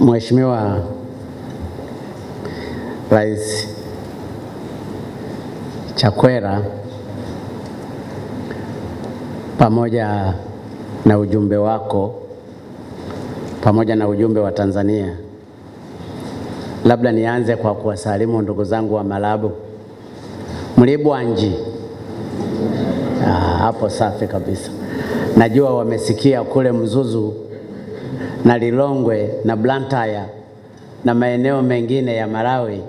Mheshimiwa Rais Chakwera pamoja na ujumbe wako, pamoja na ujumbe wa Tanzania, labda nianze kwa kuwasalimu ndugu zangu wa Malawi. Mlibwanji. Hapo safi kabisa. Najua wamesikia kule Mzuzu na Lilongwe na Blantyre na maeneo mengine ya Malawi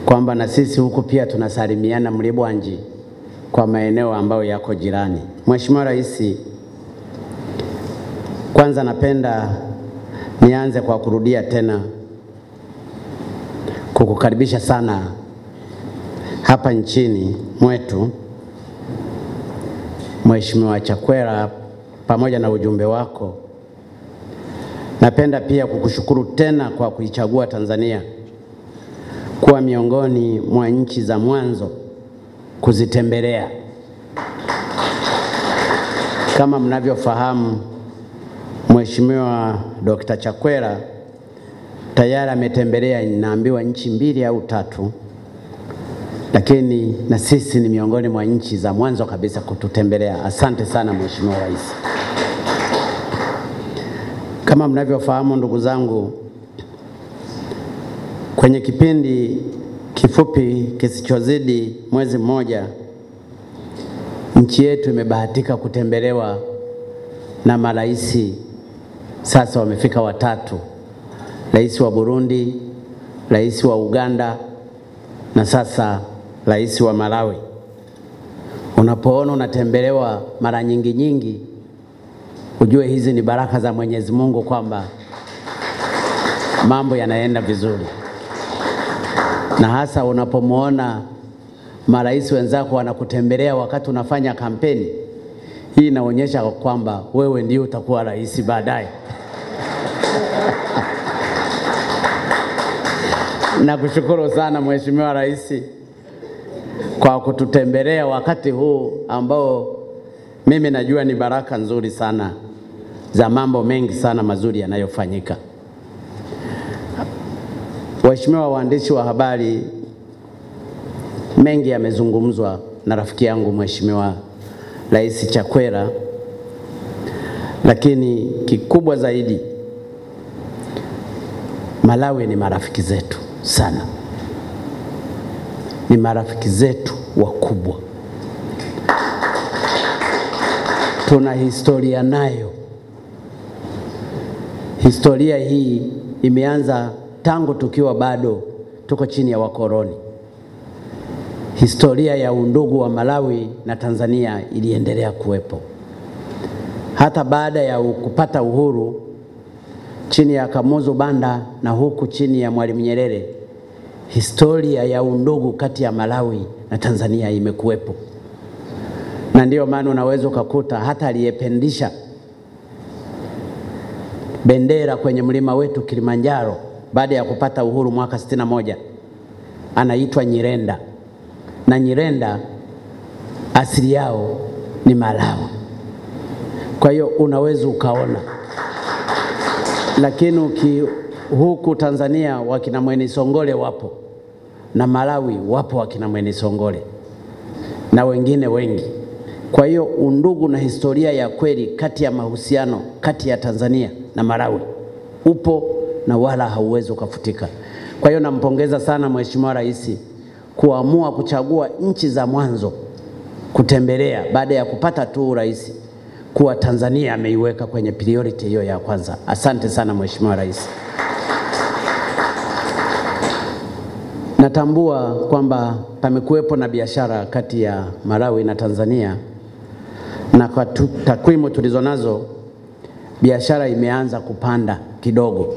kwamba na sisi huku pia tunasalimiana mlibwanji kwa maeneo ambayo yako jirani. Mheshimiwa Rais, kwanza napenda nianze kwa kurudia tena kukukaribisha sana hapa nchini mwetu. Mheshimiwa Chakwera pamoja na ujumbe wako, napenda pia kukushukuru tena kwa kuichagua Tanzania kuwa miongoni mwa nchi za mwanzo kuzitembelea. Kama mnavyofahamu, Mheshimiwa Dr. Chakwera tayari ametembelea, naambiwa nchi 2 au 3, lakini na sisi ni miongoni mwa nchi za mwanzo kabisa kututembelea. Asante sana Mheshimiwa Rais. Kama mnavyofahamu ndugu zangu, kwenye kipindi kifupi kisichozidi mwezi mmoja, nchi yetu imebahatika kutembelewa na marais, sasa wamefika 3. Rais wa Burundi, Rais wa Uganda na sasa Rais wa Malawi. Unapoona unatembelewa mara nyingi, ujue hizi ni baraka za Mwenyezi Mungu kwamba mambo yanaenda vizuri. Na hasa unapomuona marais wenzako wanakutembelea wakati unafanya kampeni, hii inaonyesha kwamba wewe ndio utakuwa rais baadaye. Nakushukuru sana Mheshimiwa Rais kwa kututembelea wakati huu ambao mimi najua ni baraka nzuri sana za mambo mengi sana mazuri yanayofanyika. Waheshimiwa waandishi wa habari, mengi yamezungumzwa na rafiki yangu Mheshimiwa Rais Chakwera, lakini kikubwa zaidi, Malawi ni marafiki zetu sana. Ni marafiki zetu wakubwa. Tuna historia nayo. Historia hii imeanza tangu tukiwa bado tuko chini ya wakoloni. Historia ya undugu wa Malawi na Tanzania iliendelea kuwepo. Hata baada ya kupata uhuru chini ya Kamuzu Banda na huku chini ya Mwalimu Nyerere, historia ya undugu kati ya Malawi na Tanzania imekuwepo. Na ndio maana unaweza kukuta hata aliyependisha bendera kwenye mlima wetu Kilimanjaro baada ya kupata uhuru mwaka 61 anaitwa Nyirenda, na Nyirenda asili yao ni Malawi. Kwa hiyo unaweza ukaona. Lakini huku Tanzania wakina Mweni Songole wapo, na Malawi wapo wakina Mweni Songole na wengine wengi. Kwa hiyo undugu na historia ya kweli kati ya mahusiano kati ya Tanzania na Malawi upo na wala hauwezi kufutika. Kwa hiyo nampongeza sana Mheshimiwa Rais kuamua kuchagua nchi za mwanzo kutembelea baada ya kupata tu rais, kuwa Tanzania ameiweka kwenye priority hiyo ya kwanza. Asante sana Mheshimiwa Rais. Natambua kwamba pamekuwepo na biashara kati ya Malawi na Tanzania, na kwa takwimu tulizonazo biashara imeanza kupanda kidogo.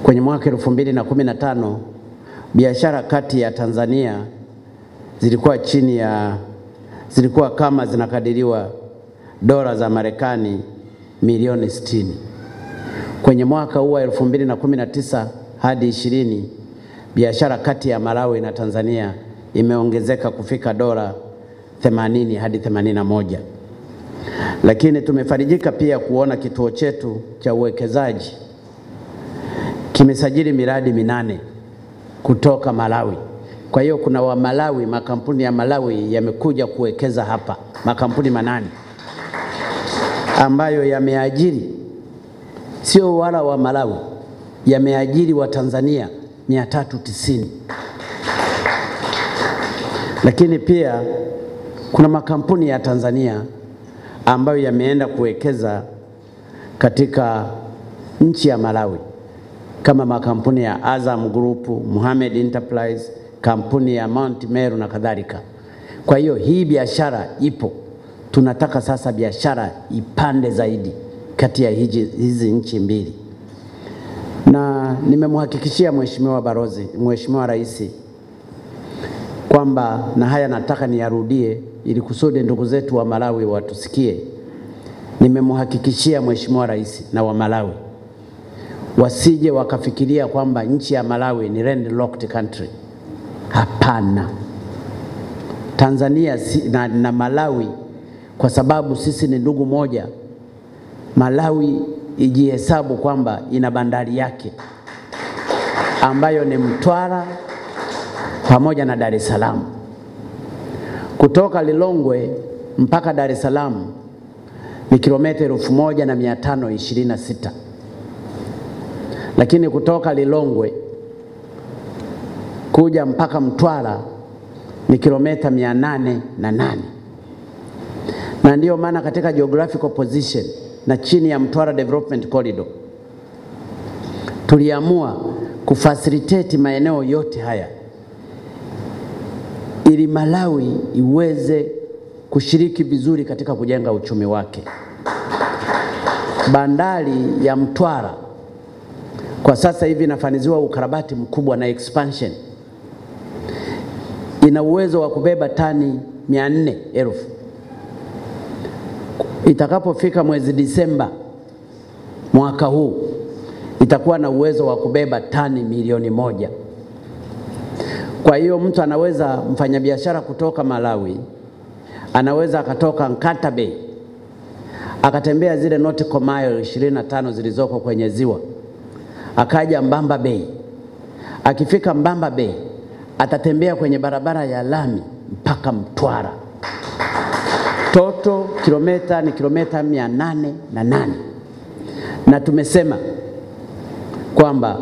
Kwenye mwaka 2015 biashara kati ya Tanzania zilikuwa kama zinakadiriwa dola za Marekani milioni 60. Kwenye mwaka huu wa 2019 hadi 20, biashara kati ya Malawi na Tanzania imeongezeka kufika dola 80 hadi 81. Lakini tumefarijika pia kuona kituo chetu cha uwekezaji kimesajili miradi 8 kutoka Malawi. Kwa hiyo kuna wa Malawi, makampuni ya Malawi yamekuja kuwekeza hapa, makampuni 8 ambayo yameajiri, sio wala wa Malawi, yameajiri wa Tanzania 390. Lakini pia kuna makampuni ya Tanzania ambayo yameenda kuwekeza katika nchi ya Malawi, kama makampuni ya Azam Group, Mohamed Enterprise, kampuni ya Mount Meru na kadhalika. Kwa hiyo hii biashara ipo. Tunataka sasa biashara ipande zaidi kati ya hizi nchi mbili. Na nimemhakikishia Mheshimiwa Balozi, Mheshimiwa Rais kwamba, na haya nataka niyarudie ili kusudi ndugu zetu wa Malawi watusikie. Nimemhakikishia Mheshimiwa Rais na wa Malawi wasije wakafikiria kwamba nchi ya Malawi ni landlocked country. Hapana. Tanzania na Malawi, kwa sababu sisi ni ndugu moja, Malawi ijihesabu kwamba ina bandari yake ambayo ni Mtwara pamoja na Dar es Salaam. Kutoka Lilongwe mpaka Dar es Salaam ni kilomita 1526. Lakini kutoka Lilongwe kuja mpaka Mtwara ni kilomita 808. Na ndiyo maana katika geographical position na chini ya Mtwara Development Corridor tuliamua kufacilitate maeneo yote haya ili Malawi iweze kushiriki vizuri katika kujenga uchumi wake. Bandari ya Mtwara kwa sasa hivi inafaniziwa ukarabati mkubwa na expansion. Ina uwezo wa kubeba tani 400,000. Itakapofika mwezi Disemba mwaka huu itakuwa na uwezo wa kubeba tani 1,000,000. Kwa hiyo mtu anaweza, mfanyabiashara kutoka Malawi anaweza akatoka Nkata Bay akatembea zile nautical mile 25 zilizoko kwenye ziwa, akaja Mbamba Bay. Akifika Mbamba Bay atatembea kwenye barabara ya lami mpaka Mtwara. Toto kilomita ni kilomita 808. Na tumesema kwamba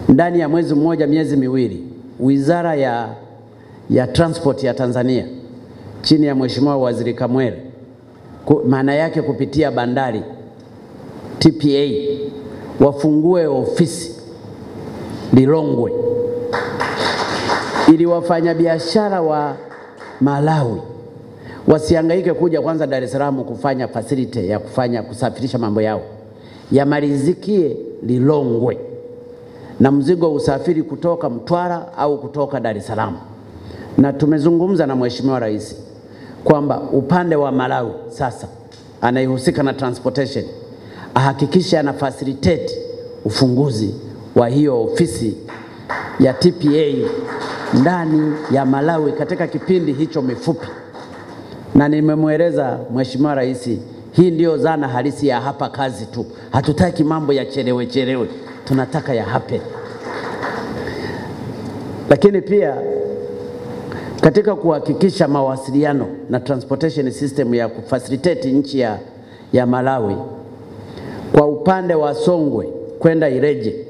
ndani ya mwezi mmoja, miezi miwili, Wizara ya Transport ya Tanzania chini ya Mheshimiwa Waziri Kamwele, maana yake kupitia bandari TPA, wafungue ofisi Lilongwe ili wafanya biashara wa Malawi wasihangaike kuja kwanza Dar es Salaam kufanya facility ya kusafirisha mambo yao, yamalizikie Lilongwe na mzigo usafiri kutoka Mtwara au kutoka Dar es Salaam. Na tumezungumza na Mheshimiwa Rais kwamba upande wa Malawi sasa anayehusika na transportation ahakikishe ana facilitate ufunguzi wa hiyo ofisi ya TPA ndani ya Malawi katika kipindi hicho mifupi. Na nimemweleza Mheshimiwa Rais, hii ndio zana halisi ya hapa kazi tu. Hatutaki mambo ya chelewe, tunataka ya happen. Lakini pia katika kuhakikisha mawasiliano na transportation system ya kufacilitate nchi ya Malawi, kwa upande wa Songwe kwenda Ileje,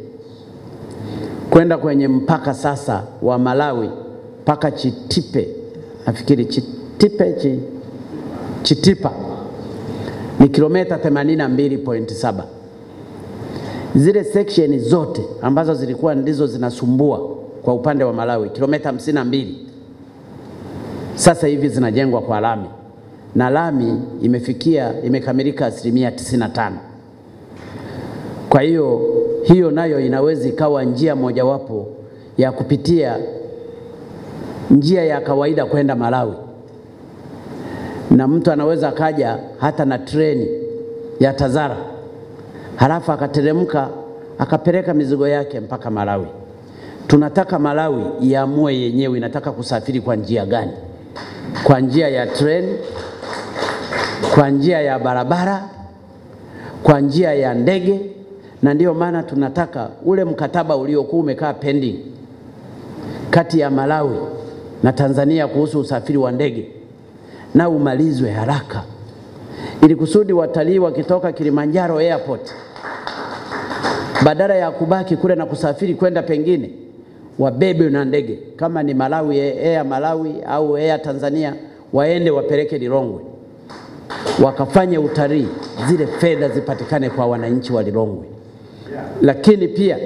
kwenda kwenye mpaka sasa wa Malawi mpaka Chitipe, nafikiri Chitipa ni kilomita 82.7. Zile section zote ambazo zilikuwa ndizo zinasumbua kwa upande wa Malawi, kilomita 52, sasa hivi zinajengwa kwa lami, na lami imekamilika 95%. Kwa hiyo nayo inaweza ikawa njia mojawapo ya kupitia njia ya kawaida kwenda Malawi. Na mtu anaweza kaja hata na treni ya Tazara, halafu akateremka akapeleka mizigo yake mpaka Malawi. Tunataka Malawi iamue yenyewe inataka kusafiri kwa njia gani, kwa njia ya treni, kwa njia ya barabara, kwa njia ya ndege, Na ndio maana tunataka ule mkataba uliokuwa umekaa pending kati ya Malawi na Tanzania kuhusu usafiri wa ndege na umalizwe haraka, ili kusudi watalii wakitoka Kilimanjaro airport badala ya kubaki kule na kusafiri kwenda pengine, wabebe na ndege. Kama ni Malawi, Air Malawi au Air Tanzania, waende wapeleke Lilongwe wakafanye utalii, zile fedha zipatikane kwa wananchi wa Lilongwe. Lakini pia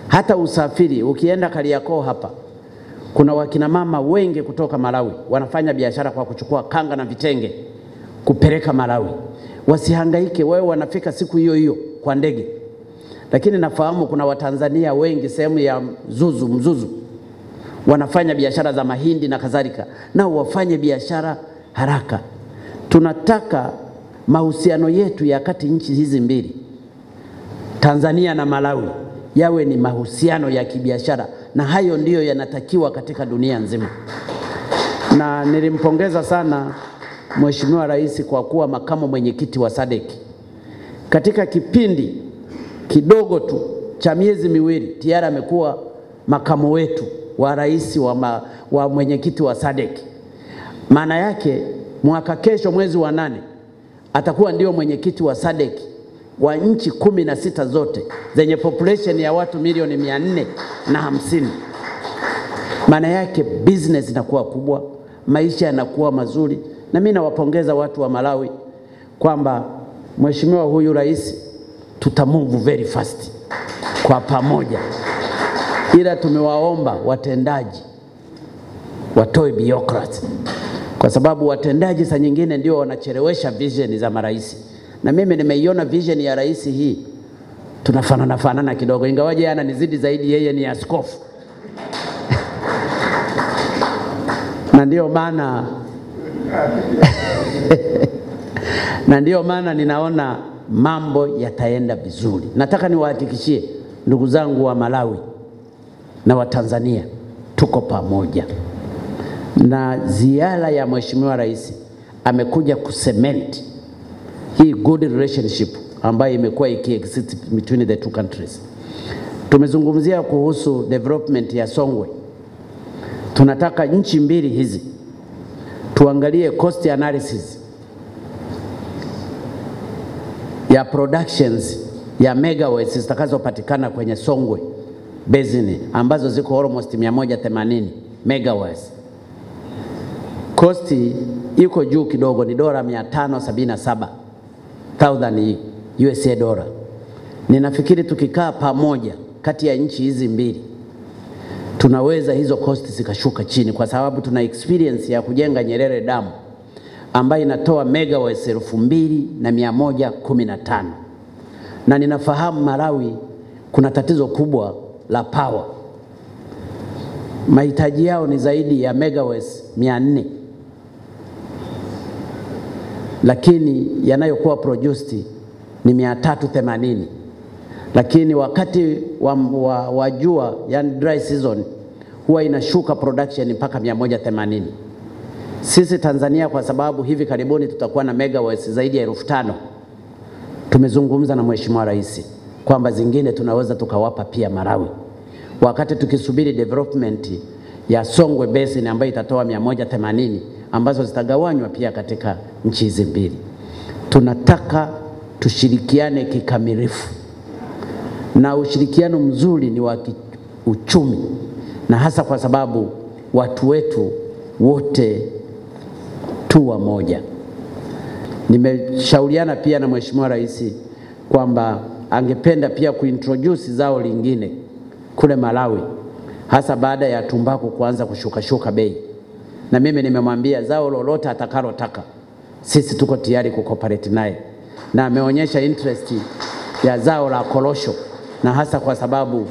hata usafiri, ukienda Kariakoo hapa, kuna wakina mama wengi kutoka Malawi wanafanya biashara kwa kuchukua kanga na vitenge kupeleka Malawi. Wasihangaike, wewe wanafika siku hiyo hiyo kwa ndege. Lakini nafahamu kuna Watanzania wengi sehemu ya Mzuzu wanafanya biashara za mahindi na kadhalika, na wafanye biashara haraka. Tunataka mahusiano yetu ya kati nchi hizi mbili, Tanzania na Malawi, yawe ni mahusiano ya kibiashara, na hayo ndiyo yanatakiwa katika dunia nzima. Na nilimpongeza sana Mheshimiwa Rais kwa kuwa makamu mwenyekiti wa SADC. Katika kipindi kidogo tu cha miezi miwili tayari amekuwa makamu wetu wa rais wa mwenyekiti wa SADC. Maana yake mwaka kesho mwezi wa 8 atakuwa ndio mwenyekiti wa SADC wa nchi 16 zote zenye population ya watu milioni 450. Maana yake business inakuwa kubwa, maisha yanakuwa mazuri. Na mimi nawapongeza watu wa Malawi kwamba Mheshimiwa huyu rais tutamove very fast kwa pamoja, ila tumewaomba watendaji watoe bureaucracy, kwa sababu watendaji saa nyingine ndio wanachelewesha vision za marais. Na mimi nimeiona vision ya rais hii, tunafanana kidogo, ingawaje yana nizidi zaidi, yeye ni askofu. Na ndio maana ninaona mambo yataenda vizuri. Nataka niwahakikishie ndugu zangu wa Malawi na wa Tanzania, tuko pamoja. Na ziara ya Mheshimiwa Rais amekuja kucement hii good relationship ambayo imekuwa ikiexist between the two countries. Tumezungumzia kuhusu development ya Songwe. Tunataka nchi mbili hizi tuangalie cost analysis ya productions ya megawatts zitakazopatikana kwenye Songwe Basin ambazo ziko almost 180 megawatts. Costi iko juu kidogo, ni dola 577,000 USA dola. Ninafikiri tukikaa pamoja kati ya nchi hizi mbili tunaweza hizo costi zikashuka chini, kwa sababu tuna experience ya kujenga Nyerere Dam ambayo inatoa megawatts 2115. Na ninafahamu Malawi kuna tatizo kubwa la power. Mahitaji yao ni zaidi ya megawatts 400, lakini yanayokuwa produced ni 380. Lakini wakati wa jua, yani dry season, huwa inashuka production mpaka 180. Sisi Tanzania, kwa sababu hivi karibuni tutakuwa na megawatts zaidi ya 5,000, tumezungumza na Mheshimiwa Rais kwamba zingine tunaweza tukawapa pia Malawi, wakati tukisubiri development ya Songwe Basin ambayo itatoa 180 ambazo zitagawanywa pia katika nchi hizi mbili. Tunataka tushirikiane kikamilifu, na ushirikiano mzuri ni wa uchumi, na hasa kwa sababu watu wetu wote tu wamoja. Nimeshauriana pia na Mheshimiwa Rais kwamba angependa pia kuintroduce zao lingine kule Malawi, hasa baada ya tumbaku kuanza kushuka bei. Na mimi nimemwambia zao lolote atakalotaka sisi tuko tayari kucooperate naye, na ameonyesha interest ya zao la korosho, na hasa kwa sababu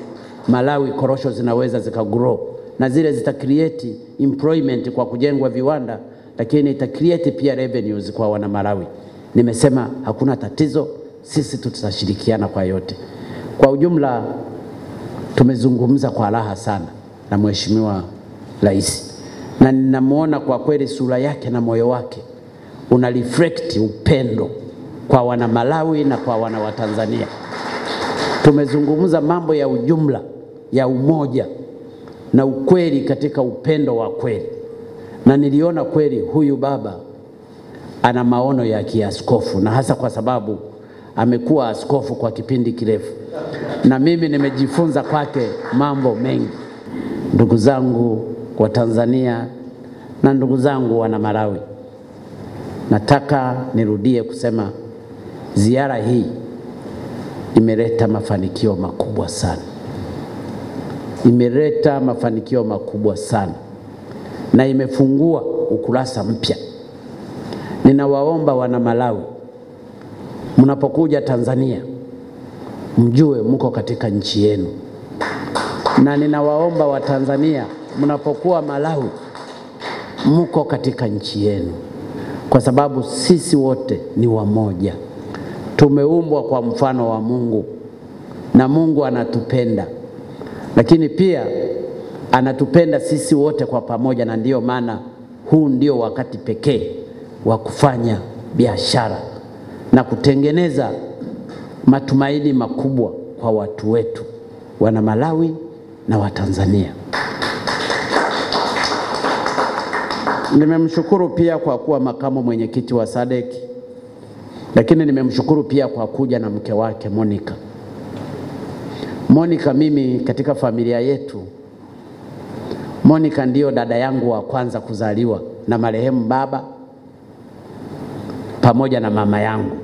Malawi korosho zinaweza zikagrow, na zile zita create employment kwa kujengwa viwanda, lakini ita create pia revenues kwa wana Malawi. Nimesema hakuna tatizo, sisi tutashirikiana kwa yote. Kwa ujumla tumezungumza kwa raha sana na Mheshimiwa Rais, na ninamuona kwa kweli sura yake na moyo wake una reflect upendo kwa wana Malawi na kwa wana wa Tanzania. tumezungumza mambo ya ujumla ya umoja na ukweli katika upendo wa kweli, na niliona kweli huyu baba ana maono ya kiaskofu, na hasa kwa sababu amekuwa askofu kwa kipindi kirefu, na mimi nimejifunza kwake mambo mengi. Ndugu zangu wa Tanzania na ndugu zangu wana Malawi, nataka nirudie kusema ziara hii imeleta mafanikio makubwa sana. Imeleta mafanikio makubwa sana na imefungua ukurasa mpya. Ninawaomba wana Malawi, mnapokuja Tanzania mjue mko katika nchi yenu, na ninawaomba wa Tanzania mnapokuwa Malawi mko katika nchi yenu, kwa sababu sisi wote ni wamoja. Tumeumbwa kwa mfano wa Mungu na Mungu anatupenda, lakini pia anatupenda sisi wote kwa pamoja, na ndiyo maana huu ndio wakati pekee wa kufanya biashara na kutengeneza matumaini makubwa kwa watu wetu wana Malawi na wa Tanzania. Nimemshukuru pia kwa kuwa makamu mwenyekiti wa SADC, lakini nimemshukuru pia kwa kuja na mke wake Monica. Monica, mimi katika familia yetu, Monica ndio dada yangu wa kwanza kuzaliwa na marehemu baba pamoja na mama yangu.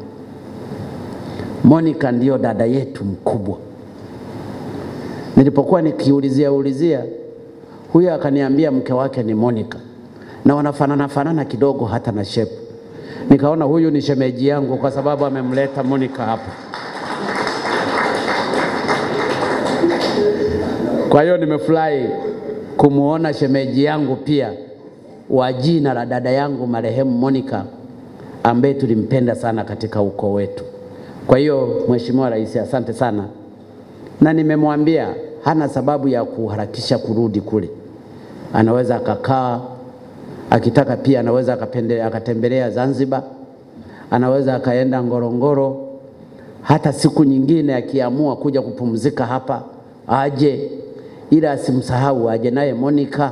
Monica ndio dada yetu mkubwa. Nilipokuwa nikiulizia, huyu akaniambia mke wake ni Monica, na wanafanana kidogo hata na shape. Nikaona huyu ni shemeji yangu kwa sababu amemleta Monica hapa. Kwa hiyo nimefurahi kumuona shemeji yangu pia wa jina la dada yangu marehemu Monica, ambaye tulimpenda sana katika ukoo wetu. Kwa hiyo Mheshimiwa Rais, asante sana, na nimemwambia hana sababu ya kuharakisha kurudi kule. Anaweza akakaa, akitaka pia anaweza akatembelea Zanzibar, anaweza akaenda Ngorongoro, hata siku nyingine akiamua kuja kupumzika hapa aje, ila asimsahau aje naye Monica.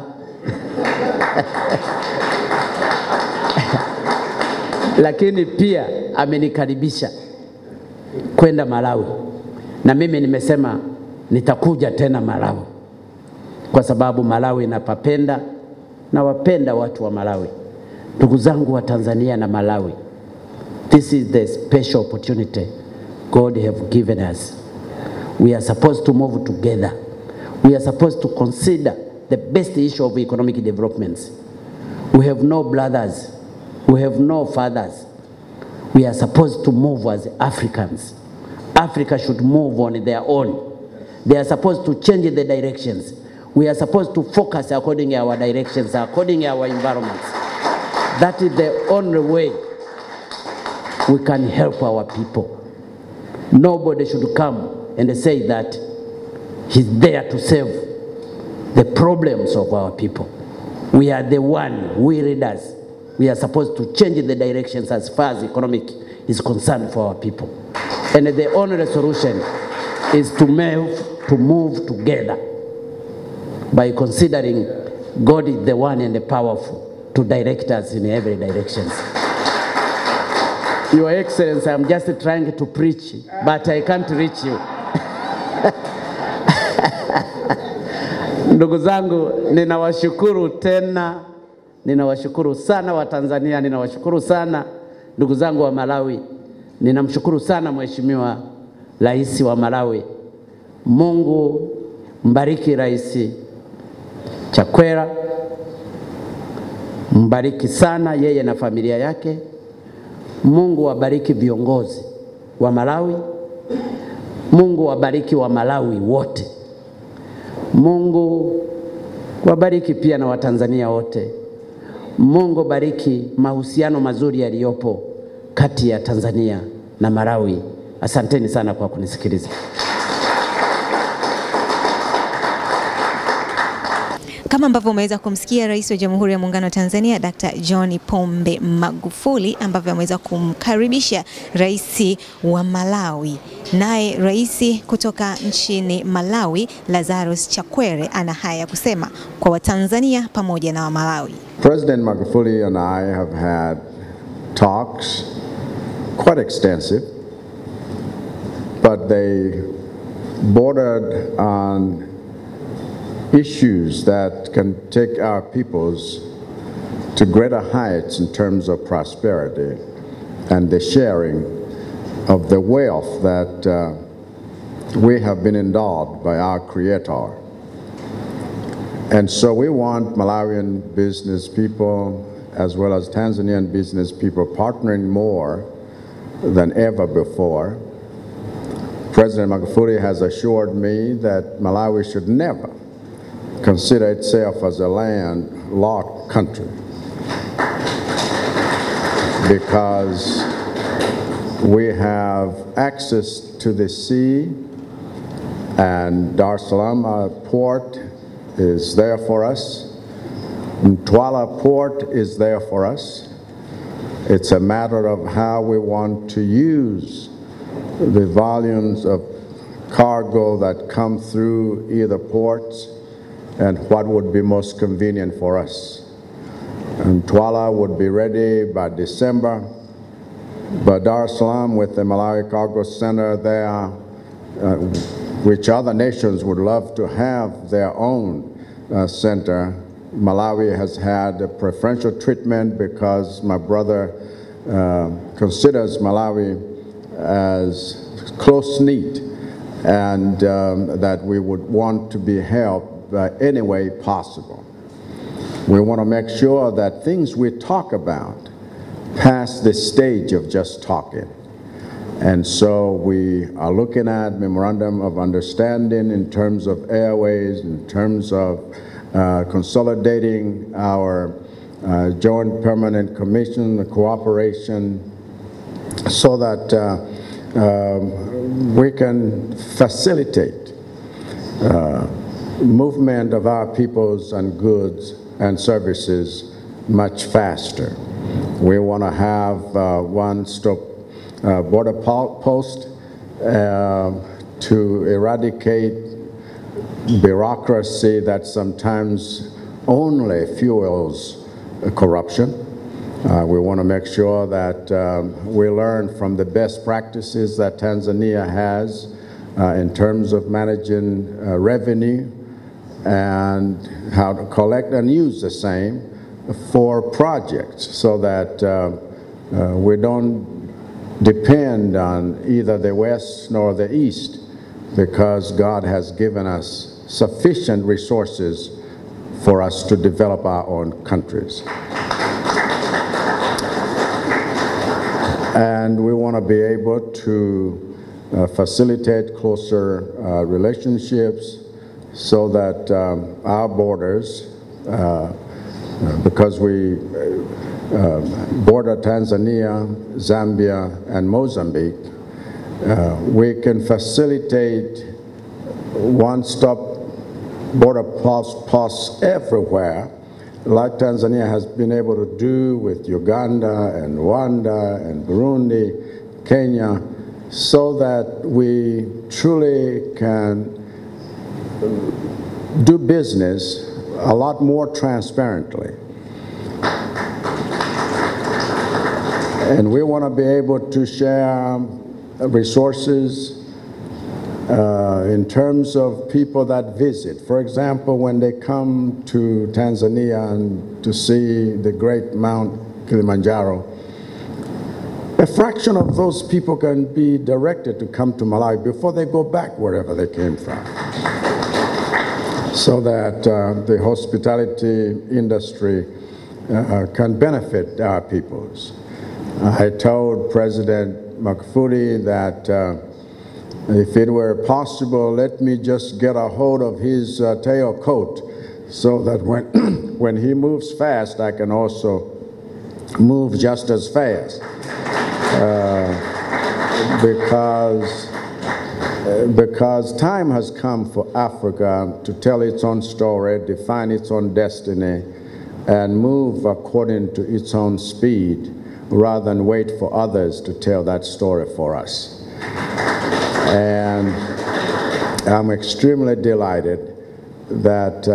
Lakini pia amenikaribisha kwenda Malawi, na mimi nimesema nitakuja tena Malawi kwa sababu Malawi napapenda na wapenda watu wa Malawi. Ndugu zangu wa Tanzania na Malawi, this is the special opportunity God have given us. We are supposed to move together. We are supposed to consider the best issue of economic developments. We have no brothers. We have no fathers. We are supposed to move as Africans. Africa should move on their own. They are supposed to change the directions. We are supposed to focus according to our directions, according to our environments. That is the only way we can help our people. Nobody should come and say that he's there to solve the problems of our people. We are the one, we leaders. We are supposed to change the directions as far as economic is concerned for our people. And the only solution is to move together by considering God is the one and the powerful to direct us in every direction. Your Excellency, I'm just trying to preach, but I can't reach you. Ndugu zangu, ninawashukuru tena. Ninawashukuru sana wa Tanzania, ninawashukuru sana ndugu zangu wa Malawi. Ninamshukuru sana Mheshimiwa Rais wa Malawi. Mungu mbariki Rais Chakwera. Mbariki sana yeye na familia yake. Mungu wabariki viongozi wa Malawi. Mungu wabariki wa Malawi wote. Mungu wabariki pia na Watanzania wote. Mungu bariki mahusiano mazuri yaliyopo kati ya Tanzania na Malawi. Asanteni sana kwa kunisikiliza. Kama ambavyo umeweza kumsikia Rais wa Jamhuri ya Muungano wa Tanzania Dr. John Pombe Magufuli ambavyo ameweza kumkaribisha Rais wa Malawi. Naye Rais kutoka nchini Malawi Lazarus Chakwera ana haya kusema kwa Watanzania pamoja na wa Malawi. President Magufuli and I have had talks, quite extensive, but they bordered on issues that can take our peoples to greater heights in terms of prosperity and the sharing of the wealth that we have been endowed by our Creator. And so we want Malawian business people as well as Tanzanian business people partnering more than ever before. President Magufuli has assured me that Malawi should never consider itself as a landlocked country, because we have access to the sea, and Dar es Salaam port is there for us. Mtwara port is there for us. It's a matter of how we want to use the volumes of cargo that come through either ports and what would be most convenient for us. And Mtwara would be ready by December, but Dar es Salaam with the Malawi Cargo Center there, which other nations would love to have their own center. Malawi has had a preferential treatment because my brother considers Malawi as close-knit, and that we would want to be helped any way possible. We want to make sure that things we talk about pass the stage of just talking. And so we are looking at memorandum of understanding in terms of airways, in terms of consolidating our joint permanent commission, the cooperation, so that we can facilitate movement of our peoples and goods and services much faster. We want to have one-stop border post to eradicate bureaucracy that sometimes only fuels corruption. We want to make sure that we learn from the best practices that Tanzania has in terms of managing revenue and how to collect and use the same for projects, so that we don't depend on either the West nor the East, because God has given us sufficient resources for us to develop our own countries. And we want to be able to facilitate closer relationships, so that our borders, because we border Tanzania, Zambia, and Mozambique, we can facilitate one-stop border posts everywhere, like Tanzania has been able to do with Uganda and Rwanda and Burundi, Kenya, so that we truly can do business a lot more transparently. And we want to be able to share resources in terms of people that visit. For example, when they come to Tanzania and to see the great Mount Kilimanjaro, a fraction of those people can be directed to come to Malawi before they go back wherever they came from, so that the hospitality industry can benefit our peoples. I told President Magufuli that if it were possible, let me just get a hold of his tailcoat, so that when he moves fast, I can also move just as fast. Because because time has come for Africa to tell its own story, define its own destiny, and move according to its own speed, rather than wait for others to tell that story for us. And I'm extremely delighted that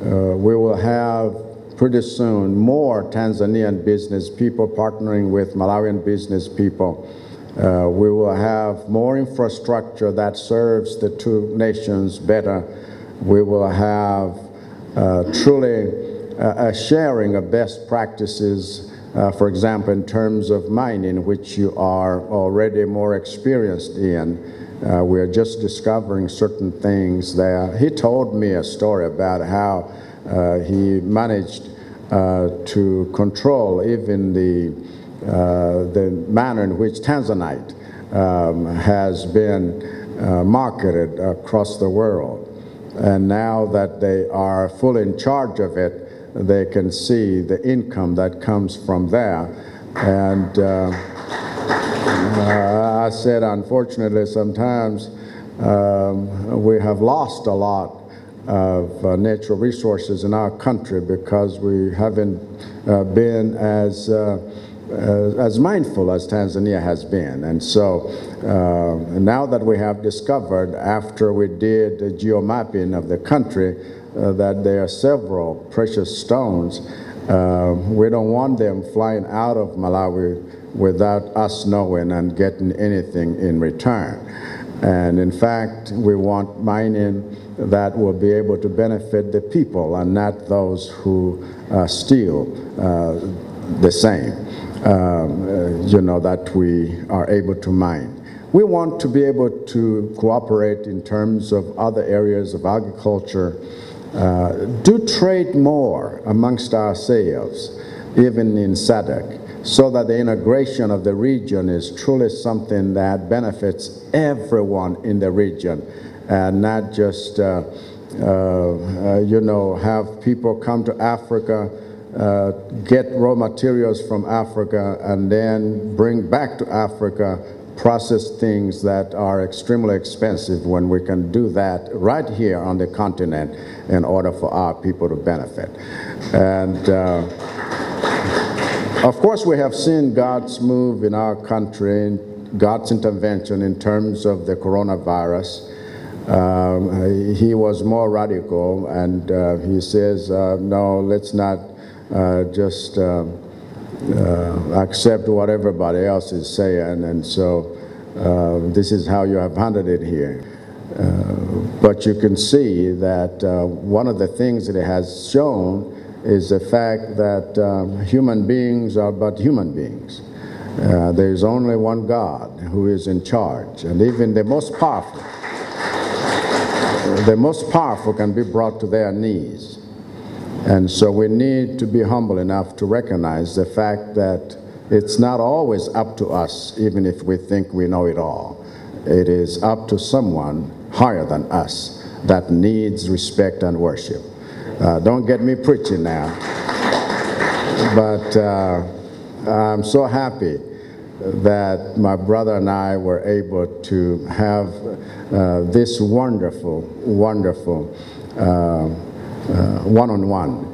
we will have pretty soon more Tanzanian business people partnering with Malawian business people. We will have more infrastructure that serves the two nations better. We will have truly a sharing of best practices, for example, in terms of mining, which you are already more experienced in. We are just discovering certain things there. He told me a story about how he managed to control even the manner in which Tanzanite has been marketed across the world. And now that they are fully in charge of it, they can see the income that comes from there. And I said, unfortunately, sometimes we have lost a lot of natural resources in our country because we haven't been as mindful as Tanzania has been. And so now that we have discovered, after we did the geomapping of the country, that there are several precious stones, we don't want them flying out of Malawi without us knowing and getting anything in return. And in fact, we want mining that will be able to benefit the people and not those who steal the same, that we are able to mine. We want to be able to cooperate in terms of other areas of agriculture, do trade more amongst ourselves, even in SADC, so that the integration of the region is truly something that benefits everyone in the region, and not just, have people come to Africa, get raw materials from Africa, and then bring back to Africa process things that are extremely expensive, when we can do that right here on the continent in order for our people to benefit. And of course, we have seen God's move in our country, God's intervention in terms of the coronavirus. He was more radical, and he says, no, let's not just accept what everybody else is saying, and so this is how you have handled it here. But you can see that one of the things that it has shown is the fact that human beings are but human beings. There's only one God who is in charge, and even the most powerful can be brought to their knees. And so we need to be humble enough to recognize the fact that it's not always up to us, even if we think we know it all. It is up to someone higher than us that needs respect and worship. Don't get me preaching now, but I'm so happy that my brother and I were able to have this wonderful one-on-one